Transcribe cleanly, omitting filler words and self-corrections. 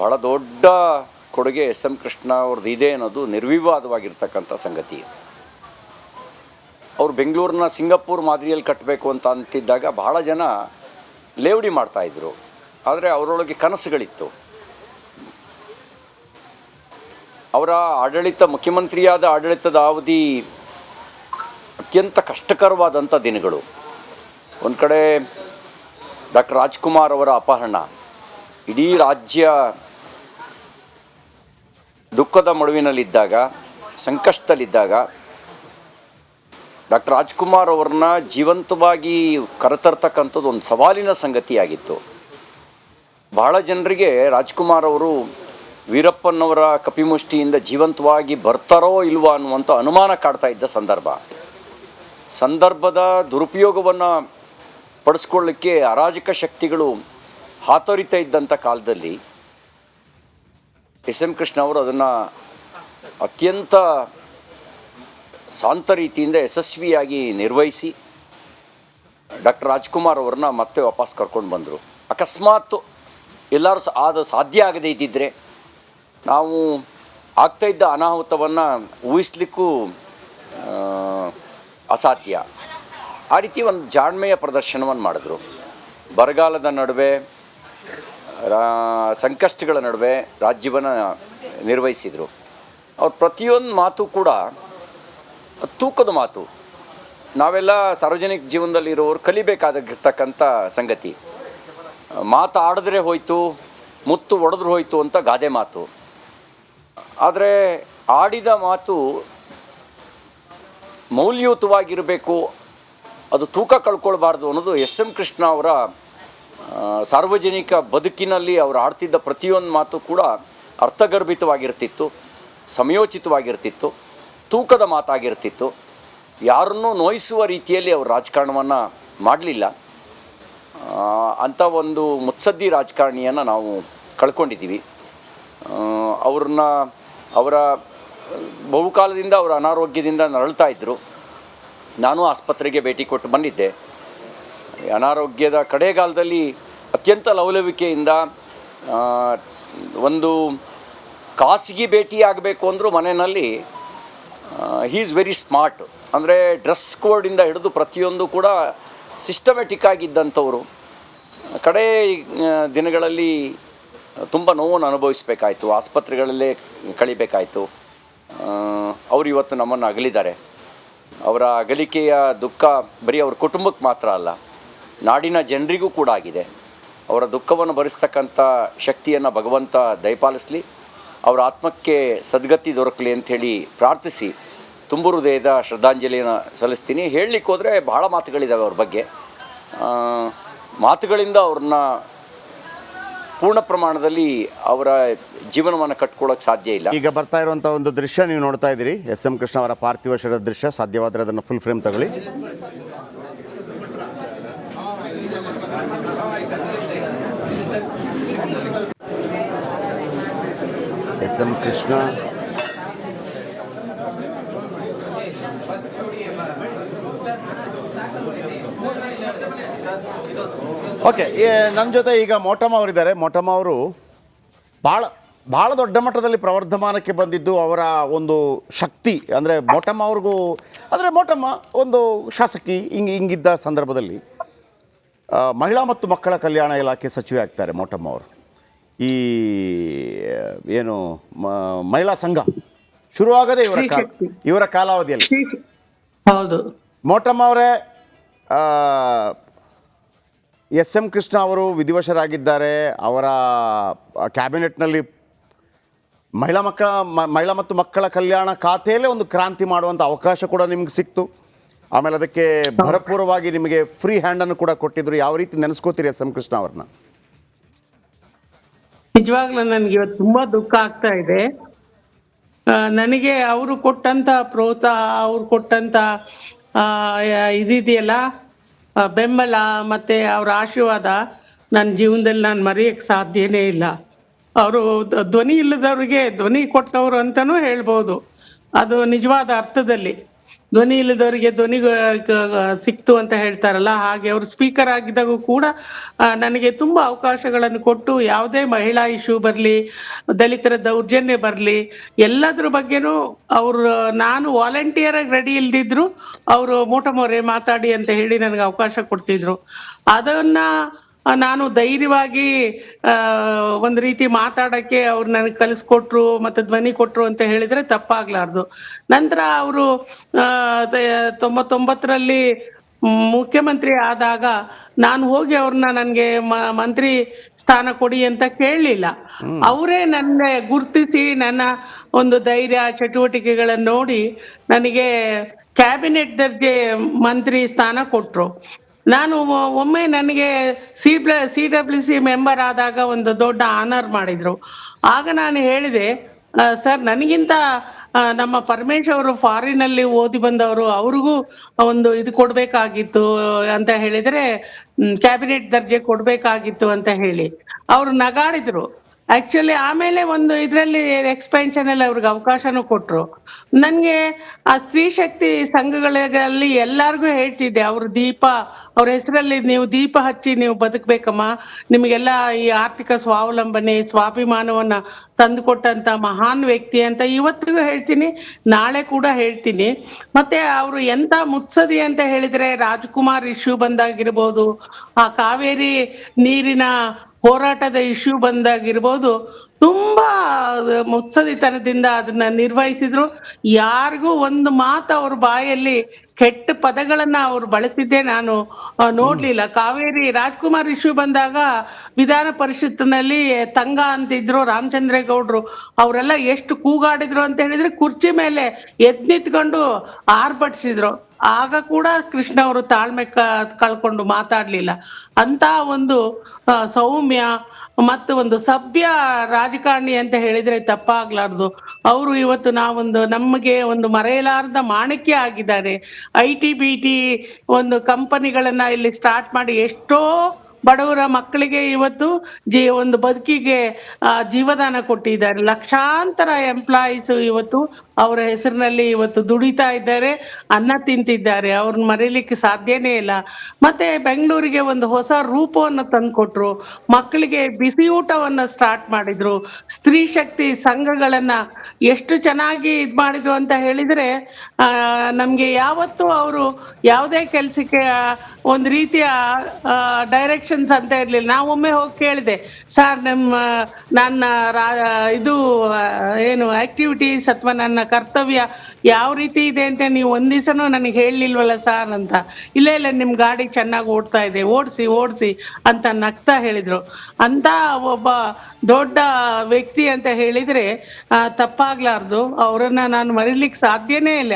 ಬಹಳ ದೊಡ್ಡ ಕೊಡುಗೆ ಎಸ್ ಎಂ ಕೃಷ್ಣ ಅವ್ರದ್ದು ಇದೆ ಅನ್ನೋದು ನಿರ್ವಿವಾದವಾಗಿರ್ತಕ್ಕಂಥ ಸಂಗತಿ. ಅವರು ಬೆಂಗಳೂರಿನ ಸಿಂಗಾಪುರ್ ಮಾದರಿಯಲ್ಲಿ ಕಟ್ಟಬೇಕು ಅಂತ ಅಂತಿದ್ದಾಗ ಬಹಳ ಜನ ಲೇವಡಿ ಮಾಡ್ತಾಯಿದ್ರು. ಆದರೆ ಅವರೊಳಗೆ ಕನಸುಗಳಿತ್ತು. ಅವರ ಮುಖ್ಯಮಂತ್ರಿಯಾದ ಆಡಳಿತದ ಅವಧಿ ಅತ್ಯಂತ ಕಷ್ಟಕರವಾದಂಥ ದಿನಗಳು. ಒಂದು ಕಡೆ ಡಾಕ್ಟರ್ ರಾಜ್ಕುಮಾರ್ ಅವರ ಅಪಹರಣ, ಇಡೀ ರಾಜ್ಯ ದುಃಖದ ಮಡುವಿನಲ್ಲಿದ್ದಾಗ, ಸಂಕಷ್ಟದಲ್ಲಿದ್ದಾಗ ಡಾಕ್ಟರ್ ರಾಜ್ಕುಮಾರ್ ಅವ್ರನ್ನ ಜೀವಂತವಾಗಿ ಕರೆತರ್ತಕ್ಕಂಥದ್ದು ಒಂದು ಸವಾಲಿನ ಸಂಗತಿಯಾಗಿತ್ತು. ಬಹಳ ಜನರಿಗೆ ರಾಜ್ಕುಮಾರ್ ಅವರು ವೀರಪ್ಪನವರ ಕಪಿಮುಷ್ಟಿಯಿಂದ ಜೀವಂತವಾಗಿ ಬರ್ತಾರೋ ಇಲ್ವೋ ಅನ್ನುವಂಥ ಅನುಮಾನ ಕಾಡ್ತಾ ಇದ್ದ ಸಂದರ್ಭದ ದುರುಪಯೋಗವನ್ನು ಪಡಿಸ್ಕೊಳ್ಳಿಕ್ಕೆ ಅರಾಜಕ ಶಕ್ತಿಗಳು ಹಾತೊರಿತಾ ಇದ್ದಂಥ ಕಾಲದಲ್ಲಿ ಎಸ್ ಎಂ ಕೃಷ್ಣ ಅವರು ಅದನ್ನು ಅತ್ಯಂತ ಶಾಂತ ರೀತಿಯಿಂದ ಯಶಸ್ವಿಯಾಗಿ ನಿರ್ವಹಿಸಿ ಡಾಕ್ಟರ್ ರಾಜ್ಕುಮಾರ್ ಅವ್ರನ್ನ ಮತ್ತೆ ವಾಪಸ್ ಕರ್ಕೊಂಡು ಬಂದರು. ಅಕಸ್ಮಾತ್ ಎಲ್ಲರೂ ಅದು ಸಾಧ್ಯ ಆಗದೇ ಇದ್ದಿದ್ದರೆ ನಾವು ಆಗ್ತಾಯಿದ್ದ ಅನಾಹುತವನ್ನು ಊಹಿಸ್ಲಿಕ್ಕೂ ಅಸಾಧ್ಯ. ಆ ರೀತಿ ಒಂದು ಜಾಣ್ಮೆಯ ಪ್ರದರ್ಶನವನ್ನು ಮಾಡಿದ್ರು. ಬರಗಾಲದ ನಡುವೆ, ಸಂಕಷ್ಟಗಳ ನಡುವೆ ರಾಜ್ಯವನ್ನು ನಿರ್ವಹಿಸಿದರು. ಅವ್ರ ಪ್ರತಿಯೊಂದು ಮಾತು ಕೂಡ ತೂಕದ ಮಾತು. ನಾವೆಲ್ಲ ಸಾರ್ವಜನಿಕ ಜೀವನದಲ್ಲಿರೋರು ಕಲಿಬೇಕಾಗಿರ್ತಕ್ಕಂಥ ಸಂಗತಿ. ಮಾತಾಡಿದ್ರೆ ಹೋಯಿತು, ಮುತ್ತು ಒಡೆದ್ರು ಹೋಯಿತು ಅಂತ ಗಾದೆ ಮಾತು. ಆದರೆ ಆಡಿದ ಮಾತು ಮೌಲ್ಯಯುತವಾಗಿರಬೇಕು, ಅದು ತೂಕ ಕಳ್ಕೊಳ್ಬಾರ್ದು ಅನ್ನೋದು ಎಸ್ ಎಂ ಕೃಷ್ಣ ಅವರ ಸಾರ್ವಜನಿಕ ಬದುಕಿನಲ್ಲಿ ಅವರು ಆಡ್ತಿದ್ದ ಪ್ರತಿಯೊಂದು ಮಾತು ಕೂಡ ಅರ್ಥಗರ್ಭಿತವಾಗಿರ್ತಿತ್ತು, ಸಮಯೋಚಿತವಾಗಿರ್ತಿತ್ತು, ತೂಕದ ಮಾತಾಗಿರ್ತಿತ್ತು. ಯಾರನ್ನೂ ನೋಯಿಸುವ ರೀತಿಯಲ್ಲಿ ಅವರು ರಾಜಕಾರಣವನ್ನು ಮಾಡಲಿಲ್ಲ. ಅಂಥ ಒಂದು ಮುತ್ಸದ್ದಿ ರಾಜಕಾರಣಿಯನ್ನು ನಾವು ಕಳ್ಕೊಂಡಿದ್ದೀವಿ. ಅವರ ಬಹುಕಾಲದಿಂದ ಅವರ ಅನಾರೋಗ್ಯದಿಂದ ನರಳ್ತಾ ಇದ್ದರು. ನಾನು ಆಸ್ಪತ್ರೆಗೆ ಭೇಟಿ ಕೊಟ್ಟು ಬಂದಿದ್ದೆ. ಅನಾರೋಗ್ಯದ ಕಡೆಗಾಲದಲ್ಲಿ ಅತ್ಯಂತ ಲವಲವಿಕೆಯಿಂದ ಒಂದು ಖಾಸಗಿ ಭೇಟಿ ಆಗಬೇಕು ಅಂದರೂ ಮನೆಯಲ್ಲಿ ಹೀ ಈಸ್ ವೆರಿ ಸ್ಮಾರ್ಟ್. ಅಂದರೆ ಡ್ರೆಸ್ ಕೋಡಿಂದ ಹಿಡಿದು ಪ್ರತಿಯೊಂದು ಕೂಡ ಸಿಸ್ಟಮೆಟಿಕ್ ಆಗಿದ್ದಂಥವರು. ಕಡೆ ದಿನಗಳಲ್ಲಿ ತುಂಬ ನೋವನ್ನು ಅನುಭವಿಸಬೇಕಾಯಿತು, ಆಸ್ಪತ್ರೆಗಳಲ್ಲೇ ಕಳಿಬೇಕಾಯಿತು. ಅವರು ಇವತ್ತು ನಮ್ಮನ್ನು ಅಗಲಿದ್ದಾರೆ. ಅವರ ಅಗಲಿಕೆಯ ದುಃಖ ಬರೀ ಅವ್ರ ಕುಟುಂಬಕ್ಕೆ ಮಾತ್ರ ಅಲ್ಲ, ನಾಡಿನ ಜನರಿಗೂ ಕೂಡ ಆಗಿದೆ. ಅವರ ದುಃಖವನ್ನು ಭರಿಸ್ತಕ್ಕಂಥ ಶಕ್ತಿಯನ್ನು ಭಗವಂತ ದಯಪಾಲಿಸಲಿ, ಅವರ ಆತ್ಮಕ್ಕೆ ಸದ್ಗತಿ ದೊರಕಲಿ ಅಂಥೇಳಿ ಪ್ರಾರ್ಥಿಸಿ ತುಂಬ ಹೃದಯದ ಶ್ರದ್ಧಾಂಜಲಿಯನ್ನು ಸಲ್ಲಿಸ್ತೀನಿ. ಹೇಳಲಿಕ್ಕೆ ಹೋದರೆ ಬಹಳ ಮಾತುಗಳಿದ್ದಾವೆ ಅವ್ರ ಬಗ್ಗೆ. ಮಾತುಗಳಿಂದ ಅವ್ರನ್ನ ಪೂರ್ಣ ಪ್ರಮಾಣದಲ್ಲಿ ಅವರ ಜೀವನವನ್ನು ಕಟ್ಕೊಳ್ಳೋಕ್ಕೆ ಸಾಧ್ಯ ಇಲ್ಲ. ಈಗ ಬರ್ತಾ ಇರುವಂಥ ಒಂದು ದೃಶ್ಯ ನೀವು ನೋಡ್ತಾ ಇದ್ದೀರಿ, ಎಸ್ ಎಂ ಕೃಷ್ಣ ಅವರ ಪಾರ್ಥಿವ ಶರೀರದ ದೃಶ್ಯ. ಸಾಧ್ಯವಾದರೆ ಅದನ್ನು ಫುಲ್ ಫ್ರೇಮ್ ತಗೊಳ್ಳಿ. S M Krishna okay. ನನ್ನ ಜೊತೆ ಈಗ ಮೋಟಮ್ಮ ಅವರಿದ್ದಾರೆ. ಮೋಟಮ್ಮ ಅವರು ಭಾಳ ದೊಡ್ಡ ಮಟ್ಟದಲ್ಲಿ ಪ್ರವರ್ಧಮಾನಕ್ಕೆ ಬಂದಿದ್ದು ಅವರ ಒಂದು ಶಕ್ತಿ. ಅಂದರೆ ಮೋಟಮ್ಮ ಅವ್ರಿಗೂ, ಅಂದರೆ ಮೋಟಮ್ಮ ಒಂದು ಶಾಸಕಿ ಹಿಂಗಿದ್ದ ಸಂದರ್ಭದಲ್ಲಿ ಮಹಿಳಾ ಮತ್ತು ಮಕ್ಕಳ ಕಲ್ಯಾಣ ಇಲಾಖೆ ಸಚಿವೆ ಆಗ್ತಾರೆ ಮೋಟಮ್ಮ ಅವರು. ಈ ಏನು ಮಹಿಳಾ ಸಂಘ ಶುರುವಾಗದೆ ಇವರ ಕಾಲಾವಧಿಯಲ್ಲಿ. ಹೌದು. ಮೋಟಮ್ಮ ಅವರೇ, ಎಸ್ ಎಂ ಕೃಷ್ಣ ಅವರು ವಿಧಿವಶರಾಗಿದ್ದಾರೆ. ಅವರ ಕ್ಯಾಬಿನೆಟ್ನಲ್ಲಿ ಮಹಿಳಾ ಮತ್ತು ಮಕ್ಕಳ ಕಲ್ಯಾಣ ಖಾತೆಯಲ್ಲೇ ಒಂದು ಕ್ರಾಂತಿ ಮಾಡುವಂಥ ಅವಕಾಶ ಕೂಡ ನಿಮ್ಗೆ ಸಿಕ್ತು. ಆಮೇಲೆ ಅದಕ್ಕೆ ಭರಪೂರ್ವವಾಗಿ ನಿಮಗೆ ಫ್ರೀ ಹ್ಯಾಂಡನ್ನು ಕೂಡ ಕೊಟ್ಟಿದ್ರು. ಯಾವ ರೀತಿ ನೆನೆಸ್ಕೋತೀರಿ ಎಸ್ ಎಂ ಕೃಷ್ಣ ಅವ್ರನ್ನ? ನಿಜವಾಗ್ಲೂ ನನಗೆ ಇವತ್ತು ತುಂಬಾ ದುಃಖ ಆಗ್ತಾ ಇದೆ. ನನಗೆ ಅವರು ಕೊಟ್ಟಂತ ಪ್ರೋತ್ಸಾಹ, ಅವ್ರು ಕೊಟ್ಟಂತ ಇದೆಯಲ್ಲ ಬೆಂಬಲ ಮತ್ತೆ ಅವ್ರ ಆಶೀರ್ವಾದ ನನ್ನ ಜೀವನದಲ್ಲಿ ನಾನು ಮರೆಯಕ್ಕೆ ಸಾಧ್ಯನೇ ಇಲ್ಲ. ಅವರು ಧ್ವನಿ ಇಲ್ಲದವ್ರಿಗೆ ಧ್ವನಿ ಕೊಟ್ಟವರು ಅಂತಾನೂ ಹೇಳ್ಬೋದು, ಅದು ನಿಜವಾದ ಅರ್ಥದಲ್ಲಿ. ಧ್ವನಿ ಇಲ್ಲದವರಿಗೆ ಧ್ವನಿ ಸಿಕ್ತು ಅಂತ ಹೇಳ್ತಾರಲ್ಲ, ಹಾಗೆ ಅವರು ಸ್ಪೀಕರ್ ಆಗಿದ್ದಾಗೂ ಕೂಡ ನನಗೆ ತುಂಬಾ ಅವಕಾಶಗಳನ್ನು ಕೊಟ್ಟು, ಯಾವುದೇ ಮಹಿಳಾ ಇಶ್ಯೂ ಬರ್ಲಿ, ದಲಿತರ ದೌರ್ಜನ್ಯ ಬರ್ಲಿ, ಎಲ್ಲದ್ರ ಬಗ್ಗೆನೂ ಅವ್ರು, ನಾನು ವಾಲಂಟಿಯರ್ ಆಗಿ ರೆಡಿ ಇಲ್ದಿದ್ರು ಅವರು ಮೋಟಮೋರೆ ಮಾತಾಡಿ ಅಂತ ಹೇಳಿ ನನಗೆ ಅವಕಾಶ ಕೊಡ್ತಿದ್ರು. ಅದನ್ನ ನಾನು ಧೈರ್ಯವಾಗಿ ಆ ಒಂದ್ ರೀತಿ ಮಾತಾಡಕ್ಕೆ ಅವ್ರು ನನಗೆ ಕಲಿಸ್ಕೊಟ್ರು ಮತ್ತೆ ಧ್ವನಿ ಕೊಟ್ರು ಅಂತ ಹೇಳಿದ್ರೆ ತಪ್ಪಾಗ್ಲಾರ್ದು. ನಂತರ ಅವರು 99ರಲ್ಲಿ ಮುಖ್ಯಮಂತ್ರಿ ಆದಾಗ ನಾನು ಹೋಗಿ ಅವ್ರನ್ನ ನನ್ಗೆ ಮಂತ್ರಿ ಸ್ಥಾನ ಕೊಡಿ ಅಂತ ಕೇಳಲಿಲ್ಲ. ಅವರೇ ನನ್ನ ಗುರ್ತಿಸಿ ನನ್ನ ಒಂದು ಧೈರ್ಯ ಚಟುವಟಿಕೆಗಳನ್ನ ನೋಡಿ ನನಗೆ ಕ್ಯಾಬಿನೆಟ್ ದರ್ಜೆ ಮಂತ್ರಿ ಸ್ಥಾನ ಕೊಟ್ರು. ನಾನು ಒಮ್ಮೆ ನನಗೆ CWC ಮೆಂಬರ್ ಆದಾಗ ಒಂದು ದೊಡ್ಡ ಆನರ್ ಮಾಡಿದ್ರು. ಆಗ ನಾನು ಹೇಳಿದೆ, ಸರ್ ನನಗಿಂತ ನಮ್ಮ ಪರಮೇಶ್ ಅವರು ಫಾರಿನ್ ಅಲ್ಲಿ ಓದಿ ಬಂದವರು, ಅವ್ರಿಗೂ ಒಂದು ಇದು ಕೊಡ್ಬೇಕಾಗಿತ್ತು ಅಂತ ಹೇಳಿದ್ರೆ, ಕ್ಯಾಬಿನೆಟ್ ದರ್ಜೆ ಕೊಡ್ಬೇಕಾಗಿತ್ತು ಅಂತ ಹೇಳಿ ಅವ್ರು ನಗಾಡಿದ್ರು. ಆಕ್ಚುಲಿ ಆಮೇಲೆ ಒಂದು ಇದ್ರಲ್ಲಿ ಎಕ್ಸ್ಪೆನ್ಷನ್ ಅಲ್ಲಿ ಅವ್ರಿಗೆ ಅವಕಾಶನೂ ಕೊಟ್ರು. ನನ್ಗೆ ಆ ಸ್ತ್ರೀ ಶಕ್ತಿ ಸಂಘಗಳಲ್ಲಿ ಎಲ್ಲಾರ್ಗು ಹೇಳ್ತಿದ್ದೆ, ಅವ್ರ ಹೆಸರಲ್ಲಿ ನೀವು ದೀಪ ಹಚ್ಚಿ ನೀವು ಬದುಕ್ಬೇಕಮ್ಮ, ನಿಮಗೆಲ್ಲ ಈ ಆರ್ಥಿಕ ಸ್ವಾವಲಂಬನೆ ಸ್ವಾಭಿಮಾನವನ್ನ ತಂದುಕೊಟ್ಟಂತ ಮಹಾನ್ ವ್ಯಕ್ತಿ ಅಂತ ಇವತ್ತಿಗೂ ಹೇಳ್ತೀನಿ, ನಾಳೆ ಕೂಡ ಹೇಳ್ತೀನಿ. ಮತ್ತೆ ಅವರು ಎಂತ ಮುತ್ಸದಿ ಅಂತ ಹೇಳಿದ್ರೆ, ರಾಜ್ಕುಮಾರ್ ಇಶ್ಯೂ ಬಂದಾಗಿರ್ಬೋದು, ಆ ಕಾವೇರಿ ನೀರಿನ ಹೋರಾಟದ ಇಶ್ಯೂ ಬಂದಾಗಿರ್ಬೋದು, ತುಂಬಾ ಮುತ್ಸದಿತನದಿಂದ ಅದನ್ನ ನಿರ್ವಹಿಸಿದ್ರು. ಯಾರಿಗೂ ಒಂದು ಮಾತು ಅವ್ರ ಬಾಯಲ್ಲಿ ಕೆಟ್ಟ ಪದಗಳನ್ನ ಅವ್ರು ಬಳಸಿದ್ದೆ ನಾನು ನೋಡ್ಲಿಲ್ಲ. ಕಾವೇರಿ ರಾಜ್ಕುಮಾರ್ ಇಶ್ಯೂ ಬಂದಾಗ ವಿಧಾನ ಪರಿಷತ್ತಿನಲ್ಲಿ ತಂಗ ಅಂತಿದ್ರು ರಾಮಚಂದ್ರೇಗೌಡ್ರು, ಅವರೆಲ್ಲ ಎಷ್ಟು ಕೂಗಾಡಿದ್ರು ಅಂತ ಹೇಳಿದ್ರೆ ಕುರ್ಚಿ ಮೇಲೆ ಎದ್ ನಿಂತ್ಕೊಂಡು ಆರ್ಭಟಿಸಿದ್ರು. ಆಗ ಕೂಡ ಕೃಷ್ಣ ಅವರು ತಾಳ್ಮೆ ಕಳ್ಕೊಂಡು ಮಾತಾಡ್ಲಿಲ್ಲ. ಅಂತ ಒಂದು ಸೌಮ್ಯ ಮತ್ತು ಒಂದು ಸಭ್ಯ ರಾಜಕಾರಣಿ ಅಂತ ಹೇಳಿದ್ರೆ ತಪ್ಪಾಗ್ಲಾರ್ದು. ಅವರು ಇವತ್ತು ನಮಗೆ ಒಂದು ಮರೆಯಲಾರದ ಮಾಣಿಕ್ಯ ಆಗಿದ್ದಾರೆ. IT-BT ಒಂದು ಕಂಪನಿಗಳನ್ನ ಇಲ್ಲಿ ಸ್ಟಾರ್ಟ್ ಮಾಡಿ ಎಷ್ಟೋ ಬಡವರ ಮಕ್ಕಳಿಗೆ ಇವತ್ತು ಒಂದು ಬದುಕಿಗೆ ಜೀವದಾನ ಕೊಟ್ಟಿದ್ದಾರೆ. ಲಕ್ಷಾಂತರ ಎಂಪ್ಲಾಯೀಸ್ ಇವತ್ತು ಅವರ ಹೆಸರಿನಲ್ಲಿ ಇವತ್ತು ದುಡಿತಾ ಇದ್ದಾರೆ, ಅನ್ನ ತಿಂತಿದ್ದಾರೆ. ಅವ್ರನ್ನ ಮರೀಲಿಕ್ಕೆ ಸಾಧ್ಯನೇ ಇಲ್ಲ. ಮತ್ತೆ ಬೆಂಗಳೂರಿಗೆ ಒಂದು ಹೊಸ ರೂಪವನ್ನು ತಂದ್ಕೊಟ್ರು, ಮಕ್ಕಳಿಗೆ ಬಿಸಿ ಊಟವನ್ನ ಸ್ಟಾರ್ಟ್ ಮಾಡಿದ್ರು, ಸ್ತ್ರೀ ಶಕ್ತಿ ಸಂಘಗಳನ್ನ ಎಷ್ಟು ಚೆನ್ನಾಗಿ ಇದ್ ಮಾಡಿದ್ರು ಅಂತ ಹೇಳಿದ್ರೆ, ನಮ್ಗೆ ಯಾವತ್ತೂ ಅವರು ಯಾವುದೇ ಕೆಲ್ಸಕ್ಕೆ ಒಂದ್ ರೀತಿಯ ಡೈರೆಕ್ಷನ್ಸ್ ಅಂತ ಇರ್ಲಿಲ್ಲ. ನಾವೊಮ್ಮೆ ಹೋಗಿ ಕೇಳಿದೆ, ಸರ್ ನನ್ನ ಇದು ಏನು ಆಕ್ಟಿವಿಟೀಸ್ ಅಥವಾ ನನ್ನ ಕರ್ತವ್ಯ ಯಾವ ರೀತಿ ಇದೆ ಅಂತ ನೀವು ಒಂದ್ ದಿವಸನೂ ನನಗೆ ಹೇಳಲಿಲ್ವಲ್ಲ ಸರ್ ಅಂತ. ಇಲ್ಲ ನಿಮ್ ಗಾಡಿ ಚೆನ್ನಾಗಿ ಓಡ್ತಾ ಇದೆ, ಓಡಿಸಿ ಅಂತ ನಗ್ತಾ ಹೇಳಿದ್ರು. ಅಂತ ಒಬ್ಬ ದೊಡ್ಡ ವ್ಯಕ್ತಿ ಅಂತ ಹೇಳಿದ್ರೆ ತಪ್ಪಾಗ್ಲಾರ್ದು. ಅವರನ್ನ ನಾನು ಮರೀಲಿಕ್ಕೆ ಸಾಧ್ಯನೇ ಇಲ್ಲ.